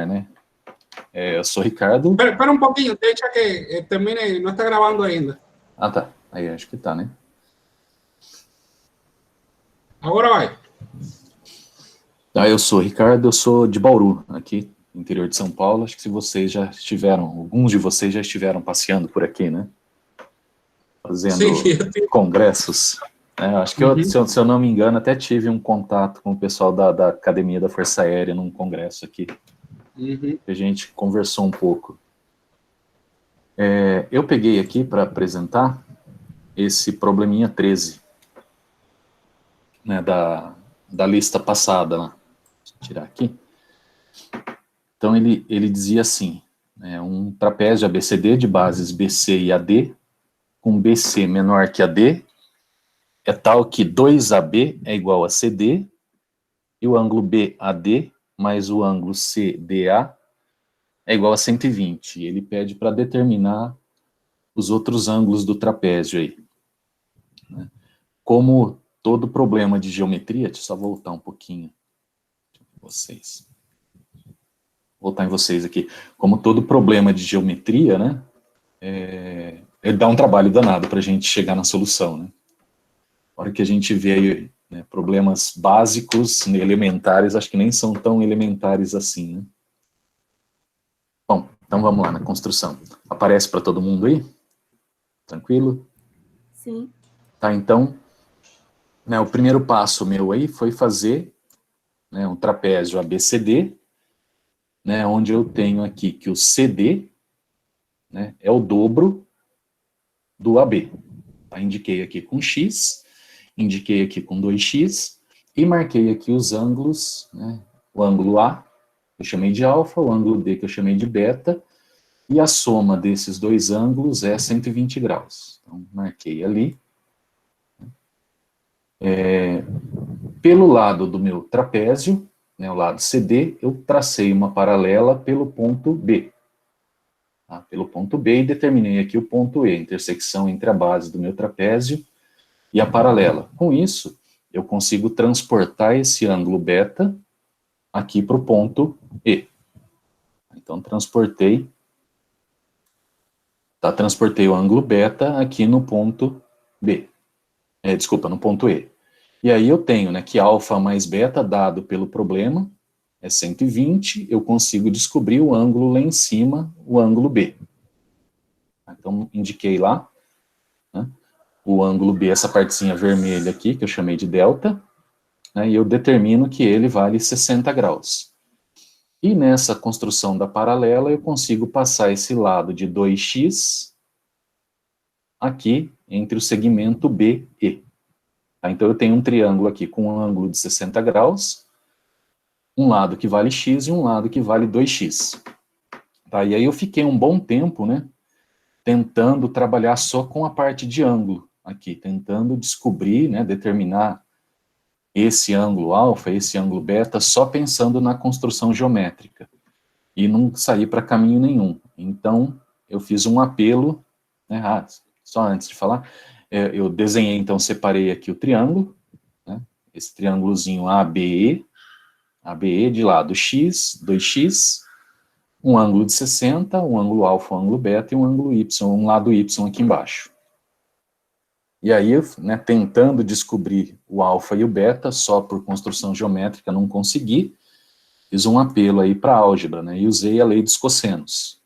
né? Eu sou Ricardo. Espera um pouquinho, deixa que termine, não está gravando ainda. Ah, tá. Aí acho que tá, né? Agora vai. Eu sou Ricardo, eu sou de Bauru, aqui no interior de São Paulo. Acho que se vocês já estiveram, alguns de vocês já estiveram passeando por aqui, né? Fazendo congressos. Acho que se eu não me engano, até tive um contato com o pessoal da Academia da Força Aérea num congresso aqui. A gente conversou um pouco. Eu peguei aqui para apresentar esse probleminha 13, né, da lista passada, né? Deixa eu tirar aqui. Então ele dizia assim, um trapézio ABCD de bases BC e AD, com BC menor que AD, é tal que 2AB é igual a CD, e o ângulo BAD mais o ângulo CDA é igual a 120. Ele pede para determinar os outros ângulos do trapézio aí. Como todo problema de geometria, deixa eu só voltar um pouquinho voltar em vocês aqui. Como todo problema de geometria, né, ele dá um trabalho danado para a gente chegar na solução, né. A hora que a gente vê aí, né, problemas básicos, elementares, acho que nem são tão elementares assim, né. Bom, então vamos lá na construção. Aparece para todo mundo aí? Tranquilo? Sim. Tá, então, né, o primeiro passo meu aí foi fazer, né, um trapézio ABCD, né, onde eu tenho aqui que o CD, né, é o dobro do AB. Tá, indiquei aqui com X, indiquei aqui com 2x, e marquei aqui os ângulos, né, o ângulo A, que eu chamei de alfa, o ângulo D, que eu chamei de beta, e a soma desses dois ângulos é 120 graus. Então, marquei ali. Pelo lado do meu trapézio, né, o lado CD, eu tracei uma paralela pelo ponto B. Tá? Pelo ponto B, e determinei aqui o ponto E, intersecção entre a base do meu trapézio e a paralela. Com isso, eu consigo transportar esse ângulo beta aqui para o ponto E. Então, transportei o ângulo beta aqui no ponto B. No ponto E. E aí eu tenho, né, que alfa mais beta, dado pelo problema, é 120, eu consigo descobrir o ângulo lá em cima, o ângulo B. Então, indiquei lá, né, o ângulo B, essa partezinha vermelha aqui, que eu chamei de delta, né, e eu determino que ele vale 60 graus. E nessa construção da paralela, eu consigo passar esse lado de 2x aqui entre o segmento B e E. Tá? Então, eu tenho um triângulo aqui com um ângulo de 60 graus, um lado que vale x e um lado que vale 2x. Tá? E aí eu fiquei um bom tempo, né, tentando trabalhar só com a parte de ângulo aqui, tentando descobrir, né, determinar esse ângulo alfa, esse ângulo beta, só pensando na construção geométrica. E não saí para caminho nenhum. Então, eu fiz um apelo, né, só antes de falar, eu desenhei, então, separei aqui o triângulo, né, esse triângulozinho ABE de lado x, 2x, um ângulo de 60, um ângulo alfa, um ângulo beta e um ângulo y, um lado y aqui embaixo. E aí, né, tentando descobrir o alfa e o beta, só por construção geométrica não consegui, fiz um apelo aí para álgebra, né, e usei a lei dos cossenos.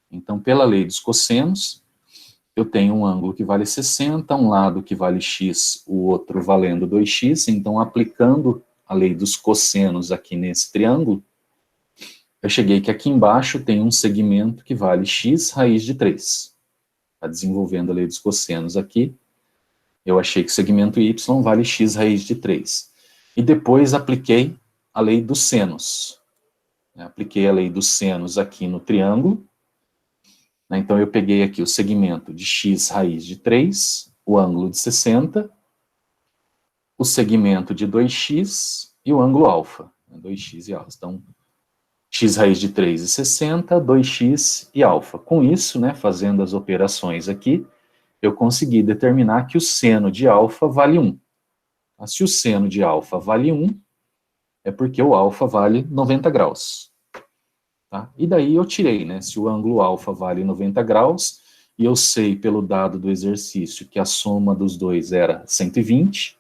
Então, pela lei dos cossenos, eu tenho um ângulo que vale 60, um lado que vale x, o outro valendo 2x, então, aplicando a lei dos cossenos aqui nesse triângulo, eu cheguei que aqui embaixo tem um segmento que vale x raiz de 3. Está desenvolvendo a lei dos cossenos aqui. Eu achei que o segmento y vale x raiz de 3. E depois apliquei a lei dos senos. Apliquei a lei dos senos aqui no triângulo. Então eu peguei aqui o segmento de x raiz de 3, o ângulo de 60, o segmento de 2x e o ângulo alfa. 2x e alfa. Então, x raiz de 3 e 60, 2x e alfa. Com isso, né, fazendo as operações aqui, eu consegui determinar que o seno de alfa vale 1. Mas se o seno de alfa vale 1, é porque o alfa vale 90 graus. Tá? E daí eu tirei, né? Se o ângulo alfa vale 90 graus, e eu sei pelo dado do exercício que a soma dos dois era 120,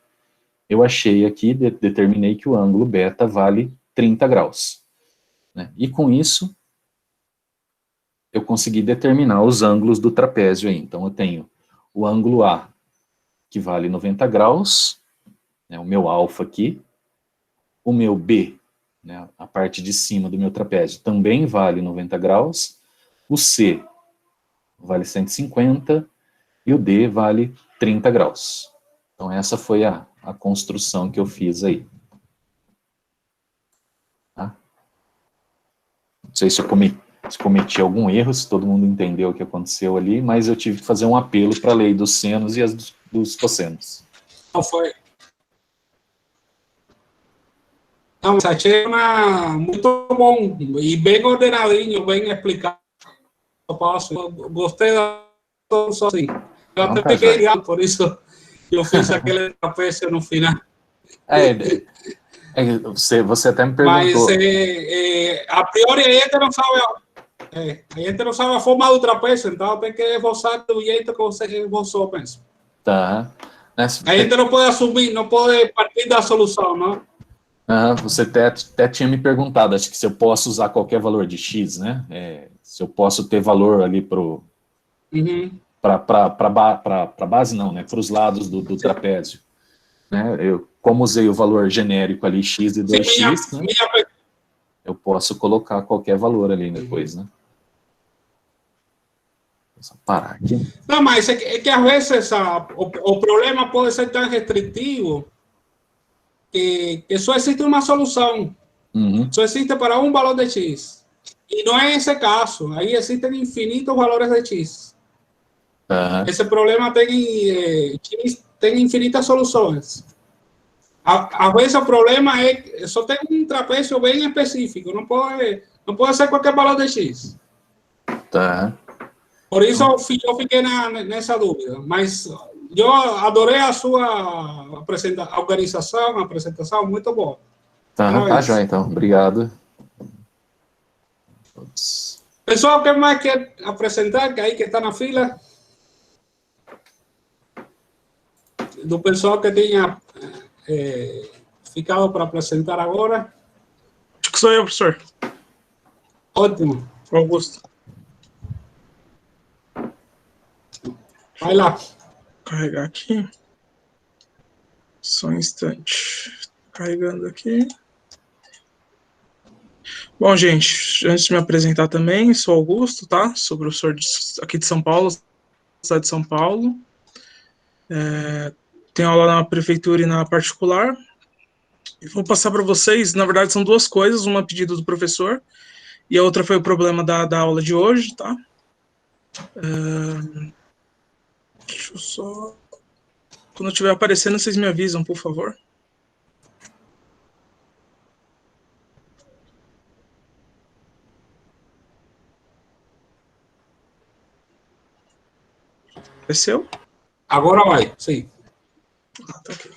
eu achei aqui, determinei que o ângulo beta vale 30 graus. Né? E com isso, eu consegui determinar os ângulos do trapézio aí. Então eu tenho o ângulo A, que vale 90 graus, né, o meu alfa aqui, o meu B, né, a parte de cima do meu trapézio, também vale 90 graus, o C vale 150 e o D vale 30 graus. Então essa foi a construção que eu fiz aí. Tá? Não sei se eu cometi algum erro, se todo mundo entendeu o que aconteceu ali, mas eu tive que fazer um apelo para a lei dos senos e as dos cossenos. Não foi. Não, mas achei muito bom e bem ordenadinho, bem explicado. Eu gostei da solução, sim. Eu Não, até tá, fiquei joia. ligado, por isso que eu fiz aquele trapézio no final. Você até me Mas perguntou. a priori a gente não sabe a forma do trapézio, então tem que esboçar do jeito que você esboçou mesmo. Tá. Né, A gente não pode assumir, não pode partir da solução, não? você até tinha me perguntado, acho que se eu posso usar qualquer valor de x, né? Se eu posso ter valor ali para base, não, né? Para os lados do trapézio. Né? Como usei o valor genérico ali, x e 2x, né? Eu posso colocar qualquer valor ali depois, né? Vou parar aqui. Não, mas é que às vezes o problema pode ser tão restritivo que só existe uma solução. Uhum. Só existe para um valor de x. E não é esse caso. Aí existem infinitos valores de x. Uhum. Esse problema tem infinitas soluções. Às vezes o problema é que só tem um trapézio bem específico. Não pode ser qualquer valor de x. Tá. Por isso eu fiquei nessa dúvida. Mas eu adorei a sua apresentação, muito boa. Tá, joia, então. Obrigado. Pessoal, quem mais quer apresentar? Que aí que está na fila? Do pessoal que tenha ficado para apresentar agora. Acho que sou eu, professor. Ótimo. Augusto. Vai lá. Vou carregar aqui. Só um instante. Carregando aqui. Bom, gente, antes de me apresentar também, sou Augusto, tá? Sou professor aqui de São Paulo, cidade de São Paulo. Tenho aula na prefeitura e na particular. E vou passar para vocês, na verdade, são duas coisas, uma a pedido do professor e a outra foi o problema da aula de hoje, tá? Deixa eu só... Quando estiver aparecendo, vocês me avisam, por favor. Apareceu? Agora vai, sim. Tá aqui.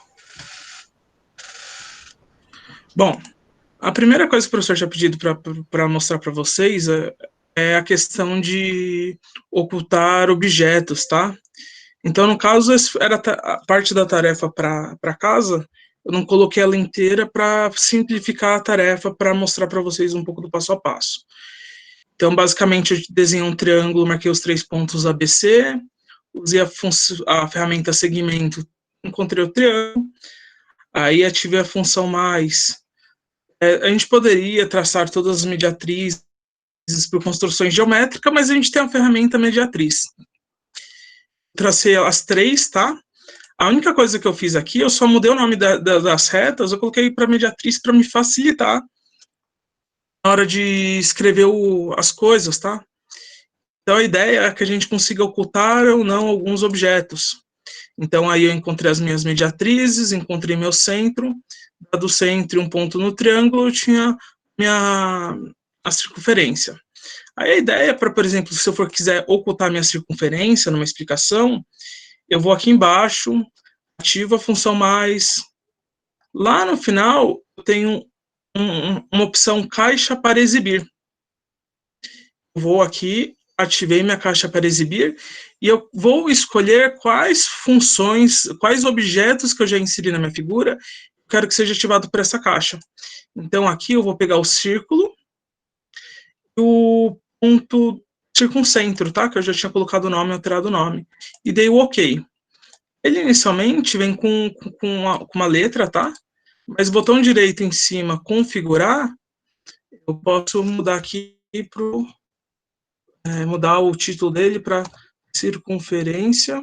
Bom, a primeira coisa que o professor tinha pedido para mostrar para vocês é a questão de ocultar objetos, tá? Então, no caso, era a parte da tarefa para casa, eu não coloquei ela inteira para simplificar a tarefa, para mostrar para vocês um pouco do passo a passo. Então, basicamente, eu desenhei um triângulo, marquei os 3 pontos ABC, usei a ferramenta segmento, encontrei o triângulo, aí ativei a função mais. A gente poderia traçar todas as mediatrizes por construções geométricas, mas a gente tem a ferramenta mediatriz. Tracei as 3, tá? A única coisa que eu fiz aqui, eu só mudei o nome das retas, eu coloquei para mediatriz para me facilitar na hora de escrever as coisas, tá? Então a ideia é que a gente consiga ocultar ou não alguns objetos. Então aí eu encontrei as minhas mediatrizes, encontrei meu centro, do centro um ponto no triângulo, eu tinha a circunferência. Aí a ideia para, por exemplo, se eu quiser ocultar minha circunferência numa explicação, eu vou aqui embaixo, ativo a função mais. Lá no final, eu tenho uma opção caixa para exibir. vou aqui, ativei minha caixa para exibir, e eu vou escolher quais funções, quais objetos que eu já inseri na minha figura, eu quero que seja ativado por essa caixa. Então, aqui eu vou pegar o círculo, e o ponto circuncentro, tá? Que eu já tinha colocado o nome, alterado o nome. E dei o OK. Ele inicialmente vem com uma letra, tá? Mas o botão direito em cima, configurar, eu posso mudar aqui para mudar o título dele para circunferência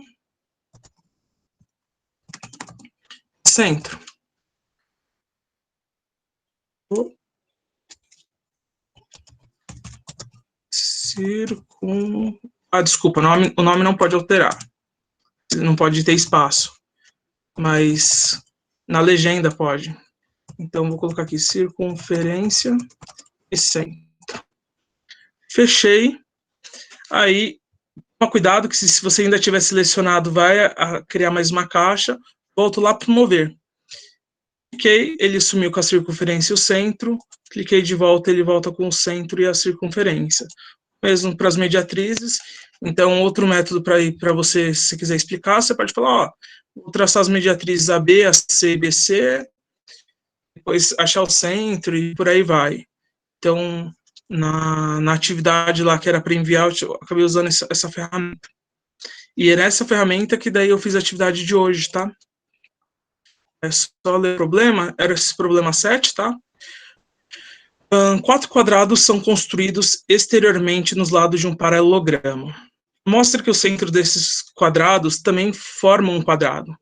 centro. Desculpa, o nome não pode alterar. Não pode ter espaço. Mas na legenda pode. Então, vou colocar aqui circunferência e centro. Fechei. Aí, toma cuidado que se você ainda tiver selecionado, vai criar mais uma caixa. Volto lá para mover. Cliquei, ele sumiu com a circunferência e o centro. Cliquei de volta, ele volta com o centro e a circunferência. Mesmo para as mediatrizes. Então, outro método para você, se você quiser explicar, você pode falar, ó, vou traçar as mediatrizes AB, AC e BC, depois achar o centro e por aí vai. Então, na atividade lá que era para enviar, eu acabei usando essa ferramenta. E é nessa ferramenta que daí eu fiz a atividade de hoje, tá? É só ler o problema, era esse problema 7, tá? 4 quadrados são construídos exteriormente nos lados de um paralelogramo. Mostra que o centro desses quadrados também forma um quadrado.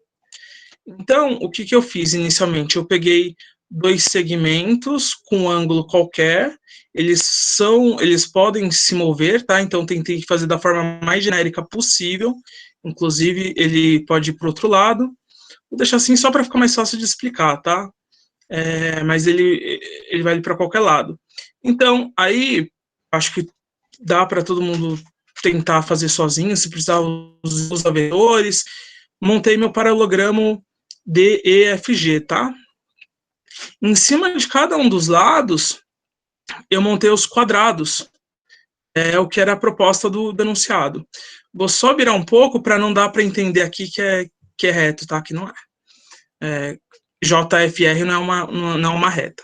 Então, o que eu fiz inicialmente? Eu peguei 2 segmentos com um ângulo qualquer, eles podem se mover, tá? Então, tentei fazer da forma mais genérica possível, inclusive ele pode ir para o outro lado. Vou deixar assim só para ficar mais fácil de explicar, tá? Mas ele vai para qualquer lado. Então, aí, acho que dá para todo mundo tentar fazer sozinho, se precisar usar vetores. Montei meu paralelogramo DEFG, tá? Em cima de cada um dos lados, eu montei os quadrados, o que era a proposta do enunciado. Vou só virar um pouco para não dar para entender aqui que é reto, tá? Que não é. JFR não é uma reta.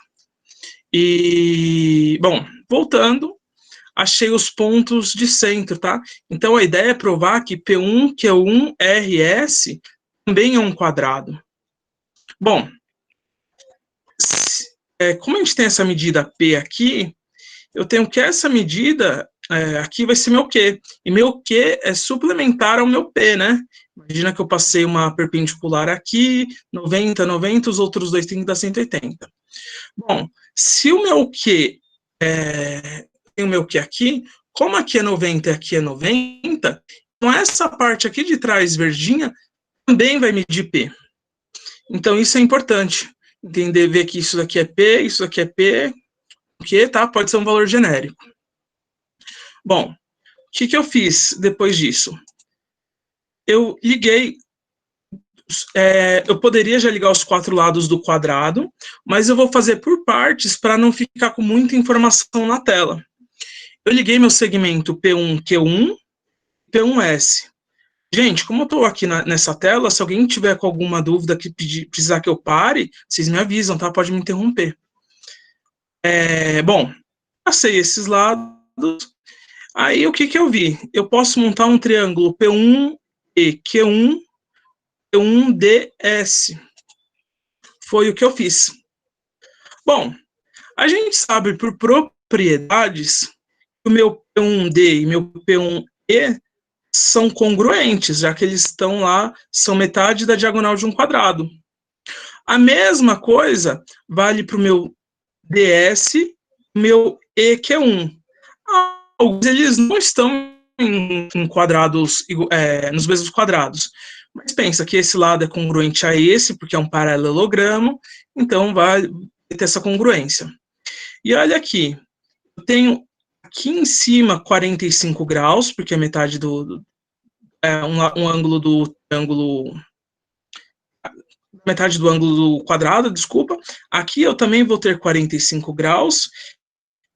E, bom, voltando, achei os pontos de centro, tá? Então, a ideia é provar que P1, Q1, RS também é um quadrado. Bom, como a gente tem essa medida P aqui, eu tenho que essa medida aqui vai ser meu Q. E meu Q é suplementar ao meu P, né? Imagina que eu passei uma perpendicular aqui, 90, 90, os outros dois têm que dar 180. Bom, se o meu Q tem o meu Q aqui, como aqui é 90 e aqui é 90, então essa parte aqui de trás verdinha também vai medir P. Então isso é importante, entender, ver que isso daqui é P, isso daqui é P, Q, tá? Pode ser um valor genérico. Bom, o que eu fiz depois disso? Eu liguei, eu poderia já ligar os 4 lados do quadrado, mas eu vou fazer por partes para não ficar com muita informação na tela. Eu liguei meu segmento P1, Q1, P1S. Gente, como eu estou aqui nessa tela, se alguém tiver com alguma dúvida que precisar que eu pare, vocês me avisam, tá? Pode me interromper. Bom, passei esses lados. Aí, o que eu vi? Eu posso montar um triângulo P1E, Q1, P1DS. Foi o que eu fiz. Bom, a gente sabe por propriedades que o meu P1D e meu P1E são congruentes, já que eles estão lá, são metade da diagonal de um quadrado. A mesma coisa vale para o meu DS, meu EQ1. Eles não estão em quadrados, nos mesmos quadrados. Mas pensa que esse lado é congruente a esse, porque é um paralelogramo, então vai ter essa congruência. E olha aqui, eu tenho aqui em cima 45 graus, porque é metade um ângulo do triângulo, metade do ângulo do quadrado, desculpa. Aqui eu também vou ter 45 graus,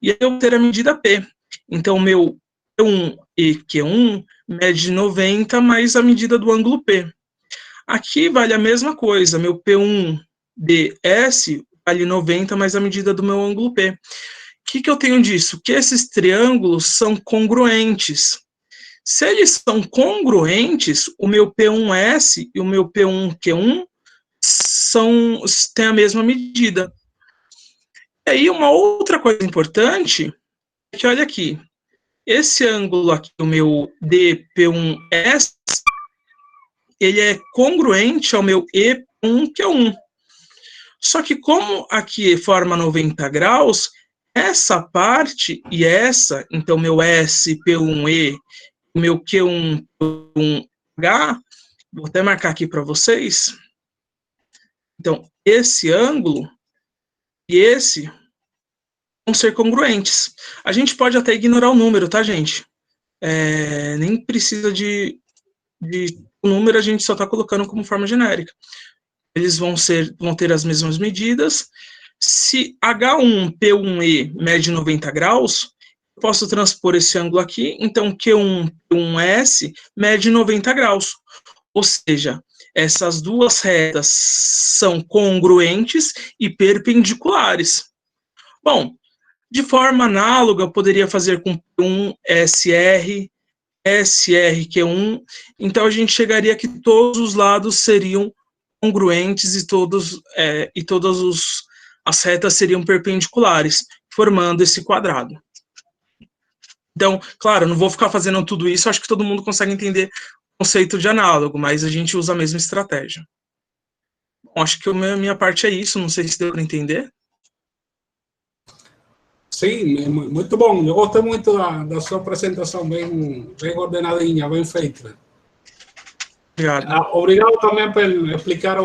e eu vou ter a medida P. Então, meu P1 e Q1 mede 90 mais a medida do ângulo P. Aqui vale a mesma coisa, meu P1 DS vale 90 mais a medida do meu ângulo P. O que eu tenho disso? Que esses triângulos são congruentes. Se eles são congruentes, o meu P1S e o meu P1Q1 têm a mesma medida. E aí, uma outra coisa importante é que, olha aqui, esse ângulo aqui, o meu DP1S, ele é congruente ao meu E1Q1. Só que como aqui forma 90 graus, essa parte e essa, então meu S, P1E, meu Q1, P1H, vou até marcar aqui para vocês. Então, esse ângulo e esse vão ser congruentes. A gente pode até ignorar o número, tá, gente? Nem precisa de o número, a gente só está colocando como forma genérica. Eles vão ter as mesmas medidas. Se H1, P1E mede 90 graus, eu posso transpor esse ângulo aqui, então Q1, P1S mede 90 graus. Ou seja, essas duas retas são congruentes e perpendiculares. Bom, de forma análoga, eu poderia fazer com P1, SR, SRQ1, então a gente chegaria que todos os lados seriam congruentes e todas as retas seriam perpendiculares, formando esse quadrado. Então, claro, não vou ficar fazendo tudo isso, acho que todo mundo consegue entender o conceito de análogo, mas a gente usa a mesma estratégia. Bom, acho que a minha parte é isso, não sei se deu para entender. Sim, muito bom. Eu gostei muito da sua apresentação, bem ordenadinha, bem feita. Obrigado. Obrigado também por explicar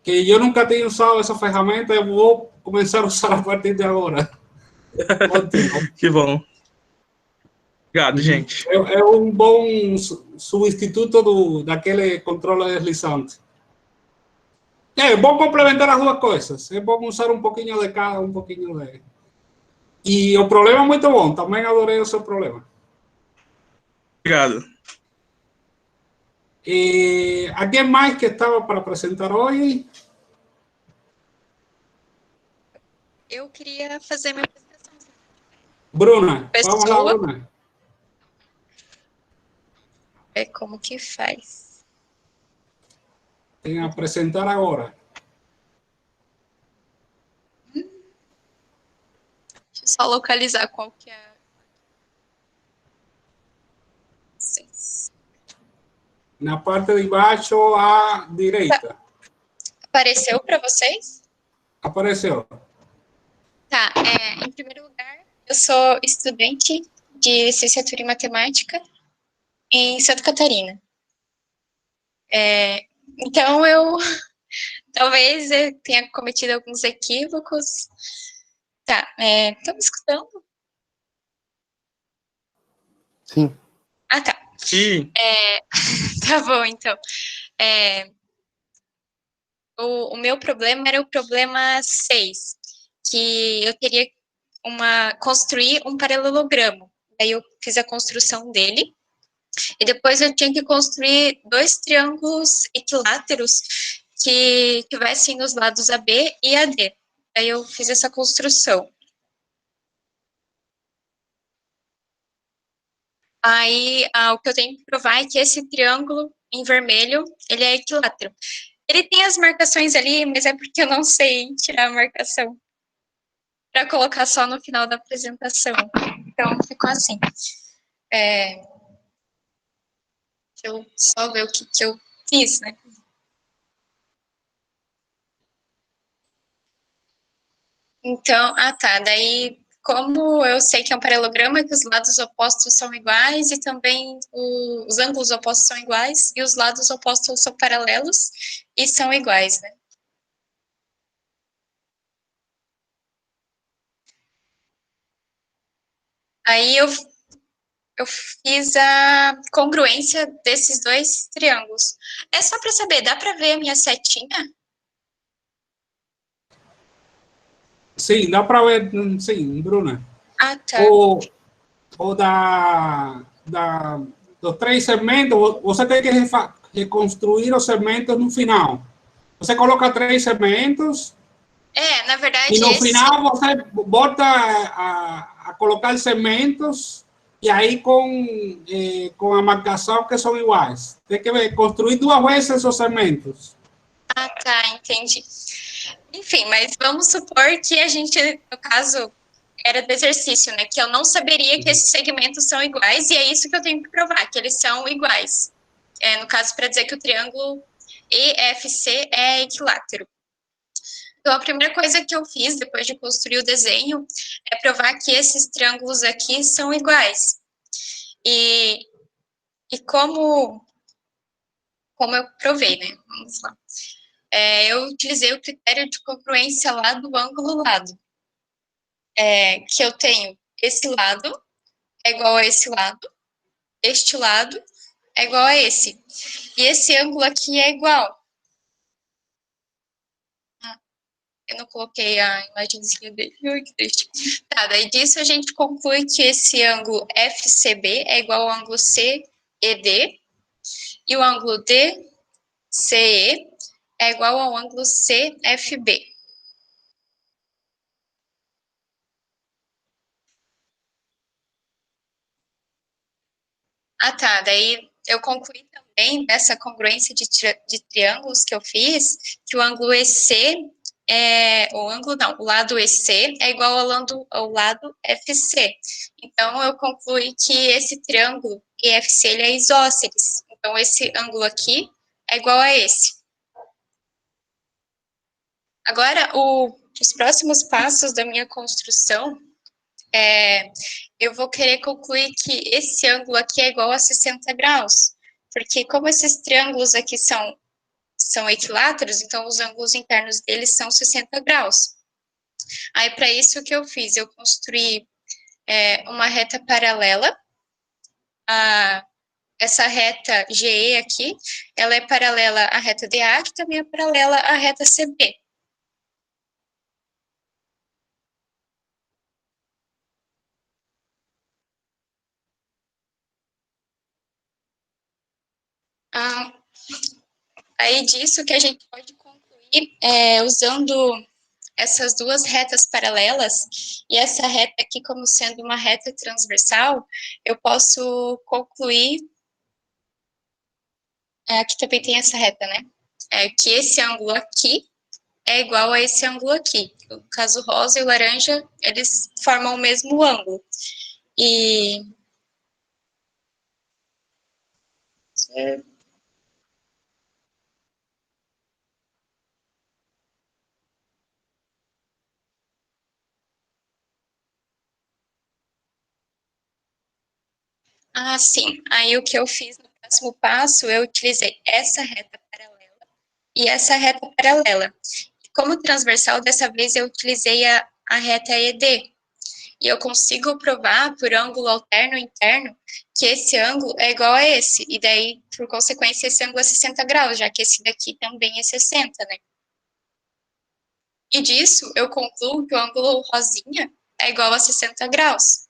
que eu nunca tinha usado essa ferramenta, eu vou começar a usar a partir de agora. Ótimo. Que bom. Obrigado, gente. É um bom substituto daquele controle deslizante. É bom complementar as duas coisas. É bom usar um pouquinho de cada, um pouquinho de... E o problema é muito bom. Também adorei o seu problema. Obrigado. ¿A quem mais que estava para apresentar hoje? Eu queria fazer minha apresentação. Bruna, vamos lá, Bruna. É como que faz. Tem que apresentar agora. Deixa eu só localizar qual que é. Sim. Na parte de baixo à direita. Apareceu para vocês? Apareceu. Tá, em primeiro lugar, eu sou estudante de licenciatura em matemática em Santa Catarina. Então, talvez eu tenha cometido alguns equívocos. Tá, estão me escutando? Sim. Ah, tá. Sim. Tá bom, então. O meu problema era o problema 6, que eu teria construir um paralelogramo. Aí eu fiz a construção dele, e depois eu tinha que construir 2 triângulos equiláteros que tivessem nos lados AB e AD. Aí eu fiz essa construção. Aí o que eu tenho que provar é que esse triângulo em vermelho, ele é equilátero. Ele tem as marcações ali, mas é porque eu não sei tirar a marcação para colocar só no final da apresentação. Então, ficou assim. Deixa eu só ver o que eu fiz, né? Então, tá. Daí, como eu sei que é um paralelograma, que os lados opostos são iguais e também os ângulos opostos são iguais e os lados opostos são paralelos e são iguais, né? Aí eu fiz a congruência desses 2 triângulos. É só para saber, dá para ver a minha setinha? Sim, dá para ver, sim, Bruna. Ah, tá. ou dos 3 segmentos, você tem que reconstruir os segmentos no final. Você coloca 3 segmentos. Na verdade, e no final você volta a colocar segmentos e aí com a marcação que são iguais. Tem que construir 2 vezes os segmentos. Ah, tá, entendi. Enfim, mas vamos supor que a gente, no caso, era do exercício, né? Que eu não saberia que esses segmentos são iguais, e é isso que eu tenho que provar, que eles são iguais. No caso, para dizer que o triângulo EFC é equilátero. Então, a primeira coisa que eu fiz, depois de construir o desenho, é provar que esses triângulos aqui são iguais. E como eu provei, né? Vamos lá. Eu utilizei o critério de congruência lado, ângulo, lado. Que eu tenho esse lado é igual a esse lado, este lado é igual a esse. E esse ângulo aqui é igual. Eu não coloquei a imagenzinha dele. Ai, que triste. Tá, daí disso a gente conclui que esse ângulo FCB é igual ao ângulo CED e o ângulo DCE é igual ao ângulo CFB. Ah, tá. Daí eu concluí também dessa congruência de triângulos que eu fiz, que o ângulo EC o lado EC é igual ao lado FC. Então, eu concluí que esse triângulo EFC ele é isósceles. Então, esse ângulo aqui é igual a esse. Agora, os próximos passos da minha construção, eu vou querer concluir que esse ângulo aqui é igual a 60 graus. Porque como esses triângulos aqui são equiláteros, então os ângulos internos deles são 60 graus. Aí, para isso, o que eu fiz? Eu construí uma reta paralela. Essa reta GE aqui, ela é paralela à reta DA, que também é paralela à reta CB. Aí disso que a gente pode concluir usando essas 2 retas paralelas, e essa reta aqui como sendo uma reta transversal, eu posso concluir, aqui também tem essa reta, né? Que esse ângulo aqui é igual a esse ângulo aqui. No caso, o rosa e o laranja, eles formam o mesmo ângulo. E sim. Aí o que eu fiz no próximo passo, eu utilizei essa reta paralela e essa reta paralela. Como transversal, dessa vez eu utilizei a reta ED. E eu consigo provar por ângulo alterno interno que esse ângulo é igual a esse. E daí, por consequência, esse ângulo é 60 graus, já que esse daqui também é 60, né? E disso, eu concluo que o ângulo rosinha é igual a 60 graus.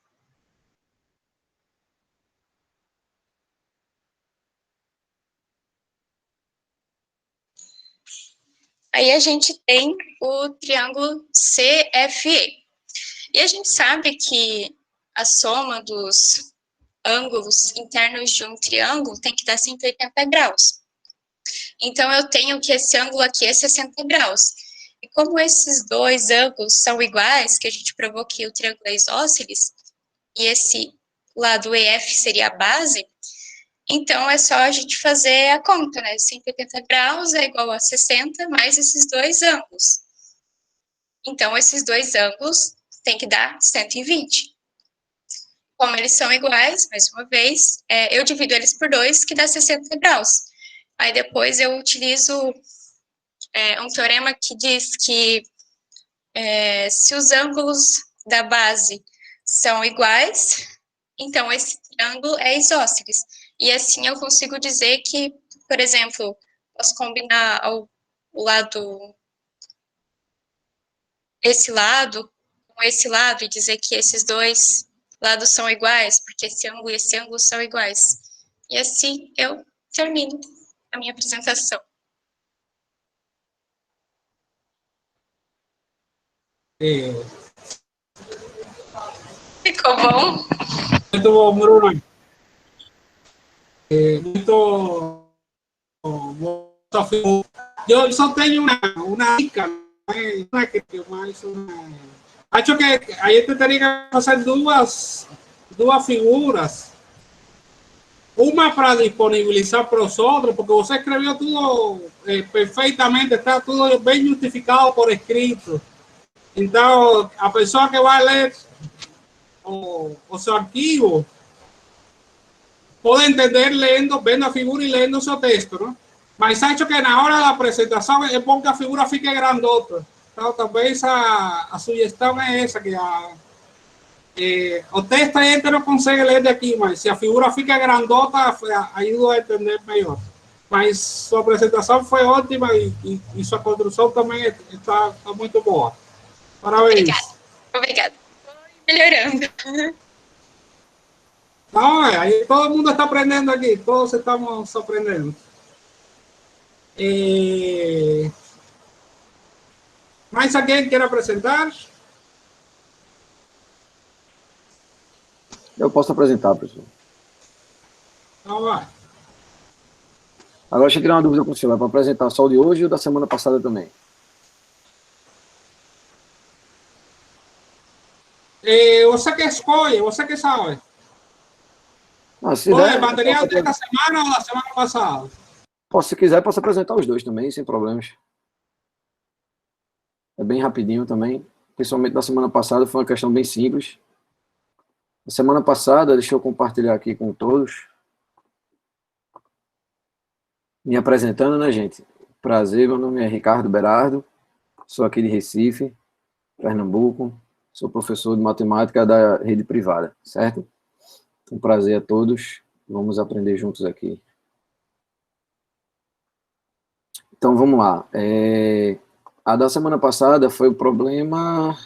Aí a gente tem o triângulo CFE. E a gente sabe que a soma dos ângulos internos de um triângulo tem que dar 180 graus. Então, eu tenho que esse ângulo aqui é 60 graus. E como esses 2 ângulos são iguais, que a gente provou que o triângulo é isósceles, e esse lado EF seria a base, então é só a gente fazer a conta, né? 180 graus é igual a 60 mais esses 2 ângulos. Então, esses 2 ângulos tem que dar 120. Como eles são iguais, mais uma vez, eu divido eles por 2, que dá 60 graus. Aí depois eu utilizo um teorema que diz que se os ângulos da base são iguais, então esse triângulo é isósceles. E assim eu consigo dizer que, por exemplo, posso combinar esse lado com esse lado e dizer que esses 2 lados são iguais, porque esse ângulo e esse ângulo são iguais. E assim eu termino a minha apresentação. Ficou bom? Muito bom, Bruno. Muito bom. Eu só tenho uma dica, não é que mais uma... Acho que a gente teria que fazer duas figuras. Uma para disponibilizar para os outros, porque você escreveu tudo perfeitamente, está tudo bem justificado por escrito. Então, a pessoa que vai ler o seu arquivo pode entender vendo a figura e lendo o seu texto, não? Mas acho que na hora da apresentação é bom que a figura fique grandota. Então, talvez a sugestão é essa, que o texto a gente não consegue ler daqui, mas se a figura fica grandota, ajuda a entender melhor. Mas sua apresentação foi ótima e sua construção também está muito boa. Parabéns. Obrigada. Melhorando. Não, aí todo mundo está aprendendo aqui, todos estamos aprendendo. Mais alguém quer apresentar? Eu posso apresentar, professor. Então vai. Agora, deixa eu tirar uma dúvida com o senhor. É para apresentar só o de hoje ou da semana passada também? Você que escolhe, você que sabe. Ah, se der, material desta semana ou da semana passada? Se quiser, posso apresentar os dois também, sem problemas. É bem rapidinho também. Principalmente da semana passada, foi uma questão bem simples. Na semana passada, deixa eu compartilhar aqui com todos. Me apresentando, né, gente? Prazer, meu nome é Ricardo Berardo, sou aqui de Recife, Pernambuco, sou professor de matemática da rede privada, certo? Um prazer a todos, vamos aprender juntos aqui. Então, vamos lá. A da semana passada foi o problema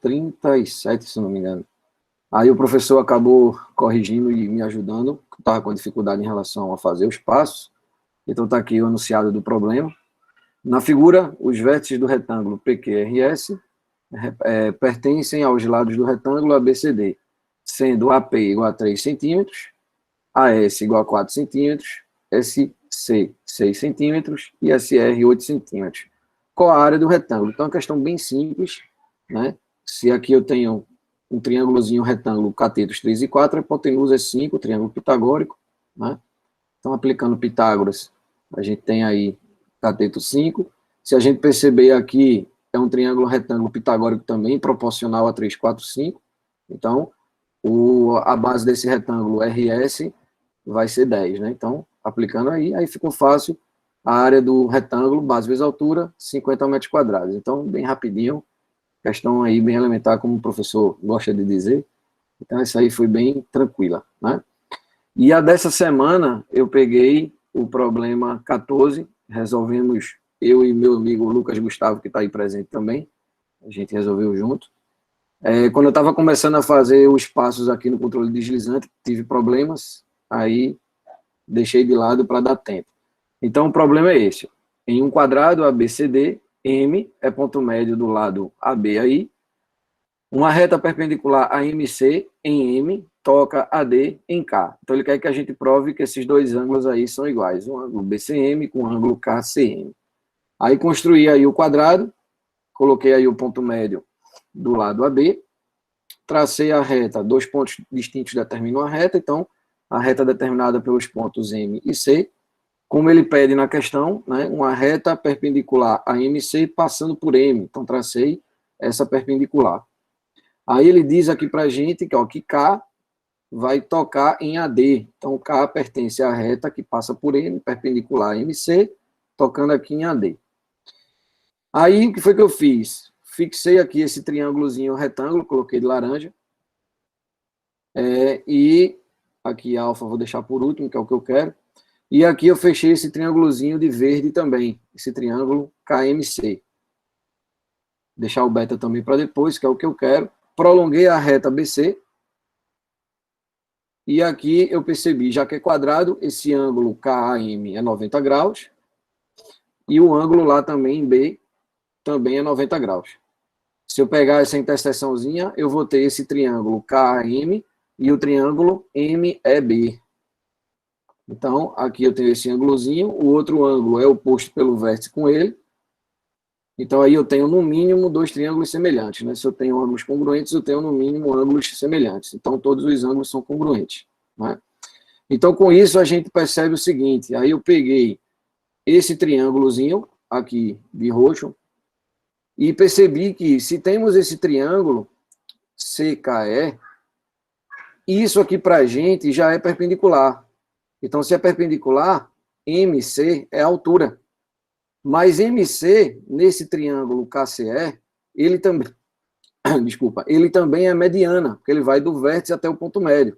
37, se não me engano. Aí o professor acabou corrigindo e me ajudando, estava com dificuldade em relação a fazer os passos. Então está aqui o enunciado do problema. Na figura, os vértices do retângulo PQRS pertencem aos lados do retângulo ABCD, sendo AP igual a 3 centímetros, AS igual a 4 centímetros, SC 6 centímetros e SR 8 centímetros. Qual a área do retângulo? Então é uma questão bem simples, né? Se aqui eu tenho um triângulozinho retângulo, catetos 3 e 4, a hipotenusa é 5, triângulo pitagórico, né? Então, aplicando Pitágoras, a gente tem aí cateto 5. Se a gente perceber aqui, é um triângulo retângulo pitagórico também, proporcional a 3, 4, 5. Então, a base desse retângulo RS vai ser 10, né? Então, aplicando aí ficou fácil. A área do retângulo, base vezes altura, 50 metros quadrados. Então, bem rapidinho, questão aí bem elementar, como o professor gosta de dizer. Então, essa aí foi bem tranquila, né? E a dessa semana, eu peguei o problema 14, resolvemos, eu e meu amigo Lucas Gustavo, que está aí presente também, a gente resolveu junto. Quando eu estava começando a fazer os passos aqui no controle deslizante, tive problemas, aí deixei de lado para dar tempo. Então, o problema é esse. Em um quadrado ABCD, M é ponto médio do lado AB aí. Uma reta perpendicular a MC em M toca AD em K. Então, ele quer que a gente prove que esses dois ângulos aí são iguais. Um ângulo BCM com um ângulo KCM. Aí, construí aí o quadrado, coloquei aí o ponto médio do lado AB, tracei a reta, dois pontos distintos determinam a reta, então, a reta determinada pelos pontos M e C, como ele pede na questão, né, uma reta perpendicular a MC passando por M. Então, tracei essa perpendicular. Aí ele diz aqui para a gente que K vai tocar em AD. Então, K pertence à reta que passa por M, perpendicular a MC, tocando aqui em AD. Aí, o que foi que eu fiz? Fixei aqui esse triângulozinho retângulo, coloquei de laranja. E aqui alfa vou deixar por último, que é o que eu quero. E aqui eu fechei esse triângulozinho de verde também, esse triângulo KMC. Deixar o beta também para depois, que é o que eu quero. prolonguei a reta BC, e aqui eu percebi, já que é quadrado, esse ângulo KAM é 90 graus, e o ângulo lá também em B também é 90 graus. Se eu pegar essa interseçãozinha, eu vou ter esse triângulo KAM e o triângulo MEB. Então, aqui eu tenho esse ângulozinho, o outro ângulo é oposto pelo vértice com ele. Então, aí eu tenho, no mínimo, dois triângulos semelhantes, né? Se eu tenho ângulos congruentes, eu tenho, no mínimo, ângulos semelhantes. Então, todos os ângulos são congruentes, né? Então, com isso, a gente percebe o seguinte, aí eu peguei esse triângulozinho, aqui, de roxo, e percebi que, se temos esse triângulo, CKE, isso aqui para a gente já é perpendicular. Então, se é perpendicular, MC é a altura. Mas MC, nesse triângulo KCE, ele também, desculpa, ele também é mediana, porque ele vai do vértice até o ponto médio.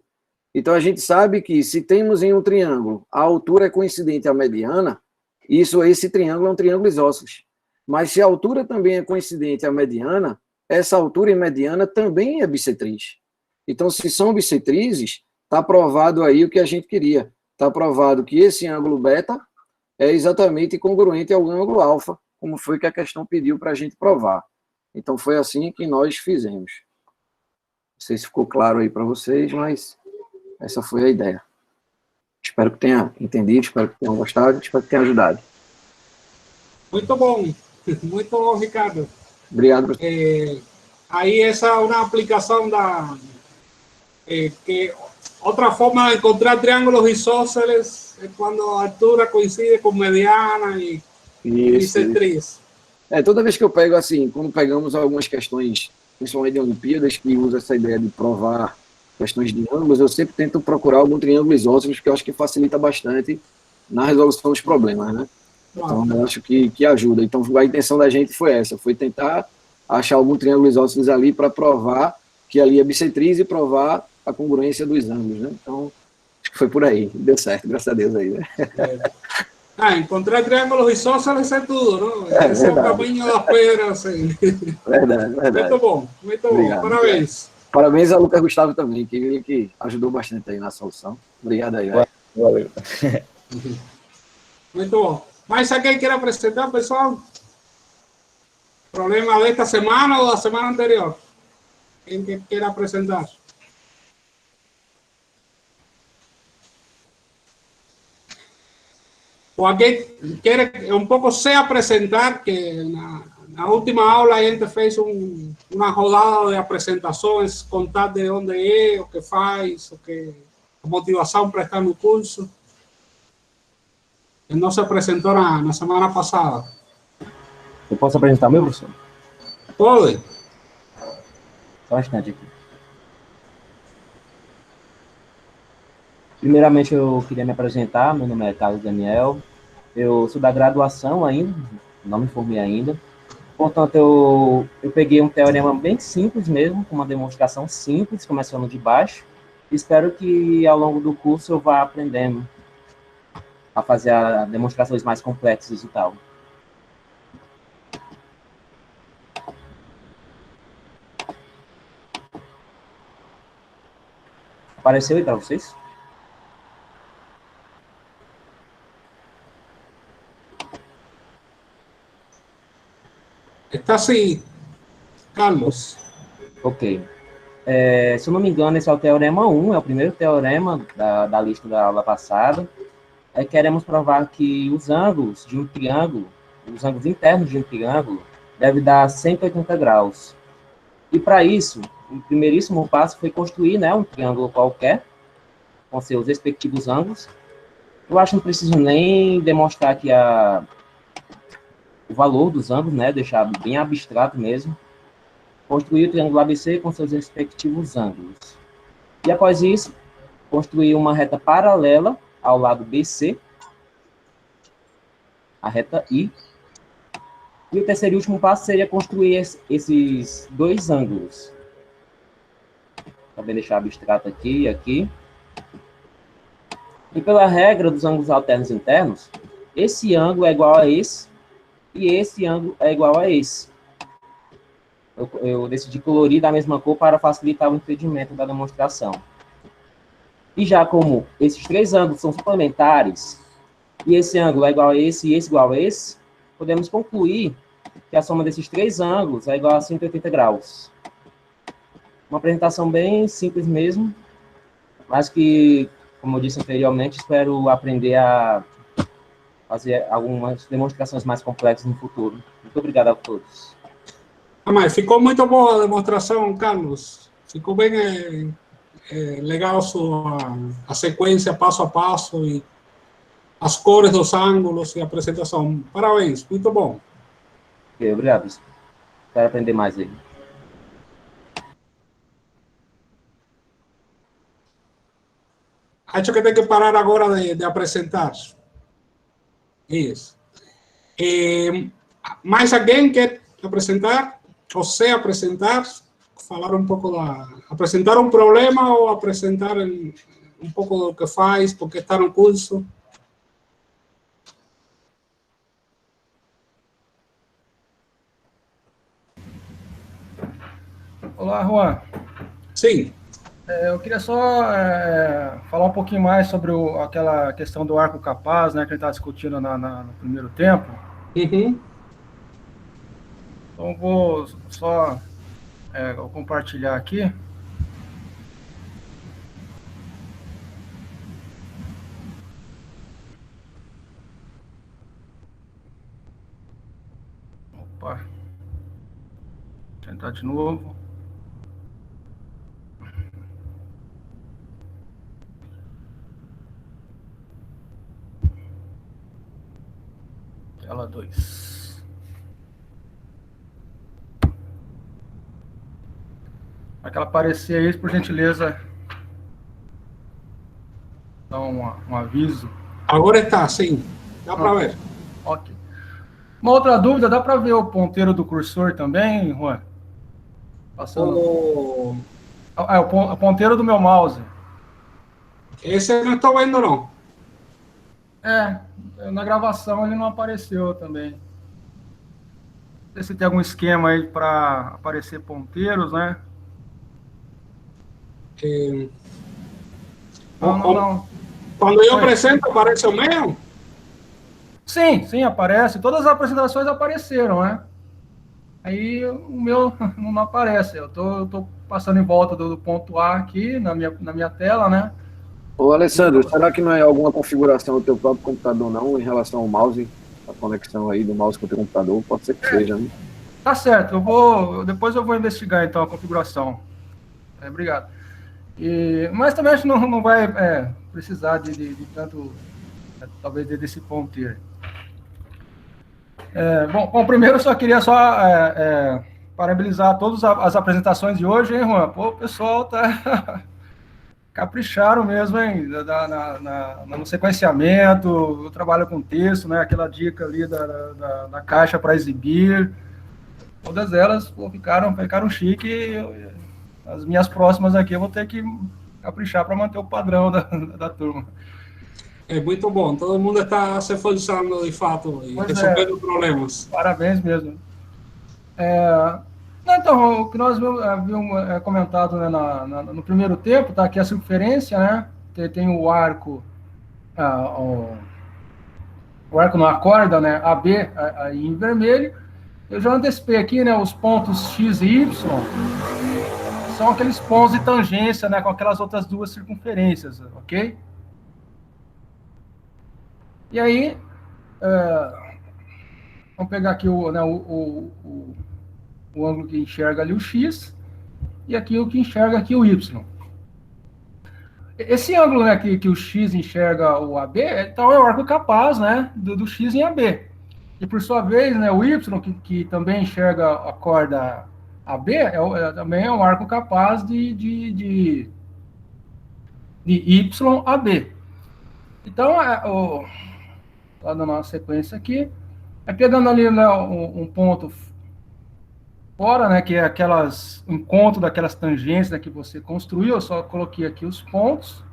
Então, a gente sabe que, se temos em um triângulo, a altura é coincidente à mediana, esse triângulo é um triângulo isósceles. Mas, se a altura também é coincidente à mediana, essa altura em mediana também é bissetriz. Então, se são bissetrizes, está provado aí o que a gente queria. Está provado que esse ângulo beta é exatamente congruente ao ângulo alfa, como foi que a questão pediu para a gente provar. Então, foi assim que nós fizemos. Não sei se ficou claro aí para vocês, mas essa foi a ideia. Espero que tenha entendido, espero que tenham gostado, espero que tenha ajudado. Muito bom, Ricardo. Obrigado, professor. Aí essa é uma aplicação que outra forma de encontrar triângulos isósceles é quando a altura coincide com mediana e bissetriz. Toda vez que eu pego, assim, quando pegamos algumas questões, principalmente de Olimpíadas, que usa essa ideia de provar questões de ângulos, eu sempre tento procurar algum triângulo isósceles, porque eu acho que facilita bastante na resolução dos problemas, né? Então, eu acho que ajuda. Então, a intenção da gente foi essa, foi tentar achar algum triângulo isósceles ali para provar que ali é bissetriz e provar a congruência dos ângulos, né? Então, acho que foi por aí. Deu certo, graças a Deus aí, né? Encontrar triângulos isósceles é tudo, não? Esse é o caminho da pedra, assim. Verdade. Muito bom, Obrigado, parabéns. Parabéns ao Lucas Gustavo também, que ajudou bastante aí na solução. Obrigado aí. Valeu. Muito bom. Mais alguém quer apresentar, pessoal? Problema desta semana ou da semana anterior? Quem quer apresentar? O alguém quer um pouco se apresentar, que na última aula a gente fez uma rodada de apresentações, contar de onde é, o que faz, a motivação para estar no curso. Ele não se apresentou na semana passada. Eu posso apresentar o meu, professor? Pode. Só um instante aqui. Primeiramente, eu queria me apresentar. Meu nome é Carlos Daniel. Eu sou da graduação ainda, não me formei ainda. Portanto, eu peguei um teorema bem simples mesmo, com uma demonstração simples, começando de baixo. Espero que, ao longo do curso, eu vá aprendendo a fazer demonstrações mais complexas e tal. Apareceu aí para vocês? Está assim, Carlos. Ok. Se eu não me engano, esse é o teorema 1, é o primeiro teorema da lista da aula passada. Queremos provar que os ângulos de um triângulo, os ângulos internos de um triângulo, devem dar 180 graus. E para isso, o primeiríssimo passo foi construir, né, um triângulo qualquer, com seus respectivos ângulos. Eu acho que não preciso nem demonstrar aqui o valor dos ângulos, né, deixar bem abstrato mesmo. Construir o triângulo ABC com seus respectivos ângulos. E após isso, construir uma reta paralela ao lado BC, a reta I. E o terceiro e último passo seria construir esses dois ângulos. Também deixar abstrato aqui e aqui. E pela regra dos ângulos alternos internos, esse ângulo é igual a esse, e esse ângulo é igual a esse. eu decidi colorir da mesma cor para facilitar o entendimento da demonstração. E já como esses três ângulos são suplementares, e esse ângulo é igual a esse e esse igual a esse, podemos concluir que a soma desses três ângulos é igual a 180 graus. Uma apresentação bem simples mesmo, mas que, como eu disse anteriormente, espero aprender a fazer algumas demonstrações mais complexas no futuro. Muito obrigado a todos. Mas ficou muito boa a demonstração, Carlos. Ficou bem legal a sequência passo a passo e as cores dos ângulos e a apresentação. Parabéns, muito bom. Ok, obrigado. Quero aprender mais aí. Acho que tem que parar agora de apresentar. Isso. Mais alguém quer apresentar? Você apresentar? Falar um pouco apresentar um problema ou apresentar um pouco do que faz, porque está no curso? Olá, Juan. Sim. Eu queria só falar um pouquinho mais sobre aquela questão do arco capaz, né, que a gente estava discutindo no primeiro tempo. Uhum. Então, vou só compartilhar aqui. Opa. Vou tentar de novo. Tela 2. Aquela aparecer aí, por gentileza, dá um aviso. Agora está, sim. Dá para ver. Ok. Uma outra dúvida, dá para ver o ponteiro do cursor também, Juan? Passando. O ponteiro do meu mouse. Esse eu não estou vendo, não. Na gravação ele não apareceu também. Não sei se tem algum esquema aí para aparecer ponteiros, né? Não. Quando eu apresento, aparece o meu? Sim, aparece. Todas as apresentações apareceram, né? Aí o meu não aparece. Eu tô passando em volta do ponto A aqui na minha tela, né? Ô, Alessandro, será que não é alguma configuração do teu próprio computador, não, em relação ao mouse, a conexão aí do mouse com o teu computador? Pode ser que seja, né? Tá certo, depois eu vou investigar, então, a configuração. Obrigado. Mas também a gente não vai precisar de tanto, talvez, desse ponteiro. Bom, primeiro eu só queria parabenizar todas as apresentações de hoje, hein, Juan? Pô, o pessoal tá capricharam mesmo, hein, no sequenciamento, eu trabalho com texto, né, aquela dica ali da caixa para exibir, todas elas ficaram chique. As minhas próximas aqui eu vou ter que caprichar para manter o padrão da turma. É muito bom, todo mundo está se esforçando de fato e resolvendo problemas. Parabéns mesmo. Então, o que nós havíamos comentado, né, no primeiro tempo, tá aqui a circunferência, né? Tem o arco, o arco na corda, né? AB aí em vermelho. Eu já antecipei aqui, né? Os pontos X e Y são aqueles pontos de tangência, né? Com aquelas outras duas circunferências, ok? E aí, vamos pegar aqui o ângulo que enxerga ali o X, e aqui o que enxerga aqui o Y. Esse ângulo, né, que o X enxerga o AB, então é o arco capaz, né, do X em AB. E por sua vez, né, o Y, que também enxerga a corda AB, também é um arco capaz de YAB. Então, dando uma sequência aqui, pegando ali, né, um ponto fora, né, que é o encontro daquelas tangências, né, que você construiu. Eu só coloquei aqui os pontos.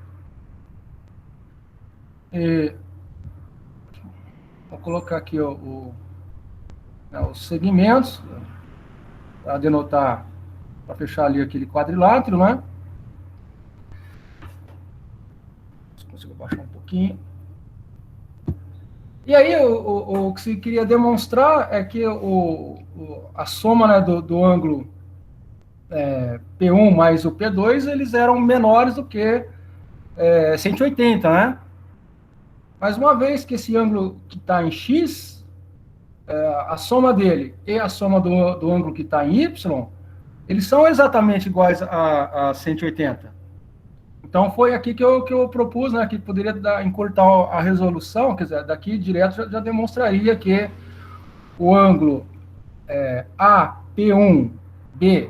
Vou colocar aqui os segmentos. para denotar, para fechar ali aquele quadrilátero, né? Se consigo baixar um pouquinho. E aí, o que se queria demonstrar é que a soma, né, do ângulo P1 mais o P2, eles eram menores do que 180, né? Mas uma vez que esse ângulo que está em X, a soma dele e a soma do ângulo que está em Y, eles são exatamente iguais a 180. Então, foi aqui que eu propus, né, que poderia encurtar a resolução, quer dizer, daqui direto já demonstraria que o ângulo AP1B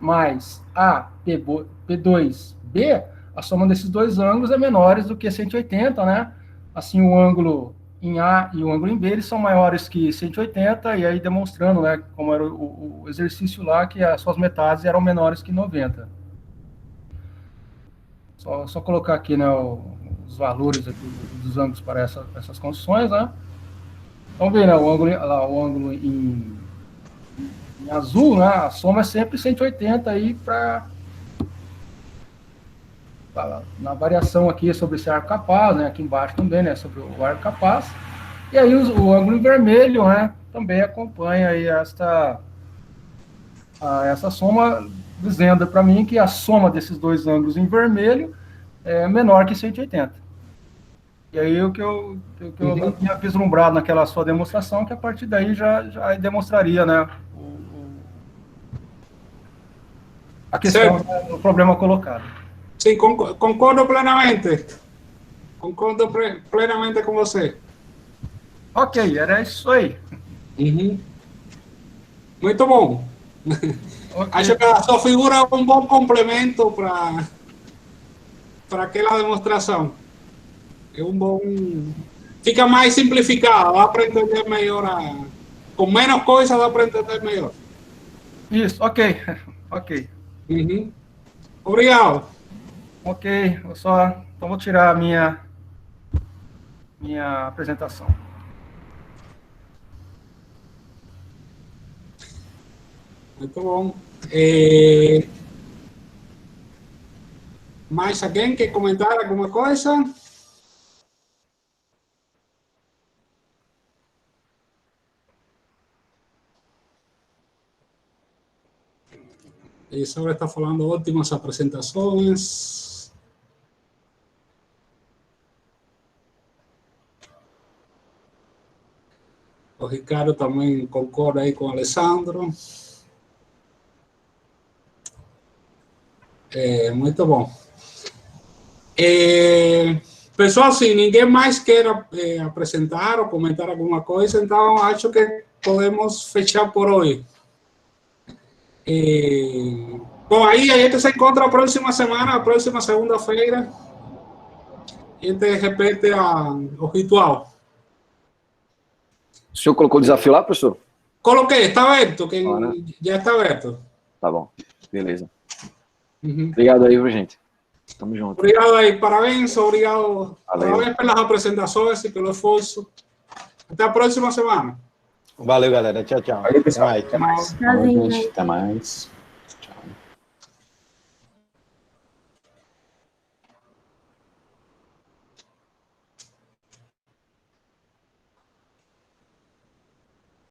mais AP2B, a soma desses dois ângulos é menores do que 180, né? Assim, o ângulo em A e o ângulo em B, eles são maiores que 180, e aí demonstrando, né, como era o exercício lá, que as suas metades eram menores que 90. Só colocar aqui, né, os valores aqui dos ângulos para essas condições, né? Então, vê, né, o ângulo em azul, né, a soma é sempre 180 aí na variação aqui sobre esse arco capaz, né, aqui embaixo também, né, sobre o arco capaz. E aí o ângulo em vermelho, né, também acompanha aí essa soma, dizendo para mim que a soma desses dois ângulos em vermelho é menor que 180. E aí o que eu tinha vislumbrado naquela sua demonstração, que a partir daí já demonstraria, né, a questão, né, o problema colocado. Sim, concordo plenamente. Concordo plenamente com você. Ok, era isso aí. Uhum. Muito bom. Okay. Acho que a sua figura é um bom complemento para aquela demonstração. É um bom... Fica mais simplificado, dá para entender melhor. Com menos coisa dá para entender melhor. Isso, ok. Ok. Uhum. Obrigado. Ok, então vou tirar a minha apresentação. Muito bom. Mais alguém quer comentar alguma coisa? Isaura está falando ótimas apresentações. O Ricardo também concorda aí com o Alessandro. Muito bom. Pessoal, se ninguém mais quer apresentar ou comentar alguma coisa, então acho que podemos fechar por hoje. Bom, aí a gente se encontra a próxima semana, a próxima segunda-feira. A gente repete o ritual. O senhor colocou o desafio lá, professor? Coloquei, está aberto. Né? Já está aberto. Tá bom, beleza. Uhum. Obrigado aí, gente. Tamo junto. Obrigado aí, parabéns, obrigado. Valeu. Parabéns pelas apresentações e pelo esforço. Até a próxima semana. Valeu, galera. Tchau, tchau. Valeu, pessoal. Até mais. Até mais. Até mais.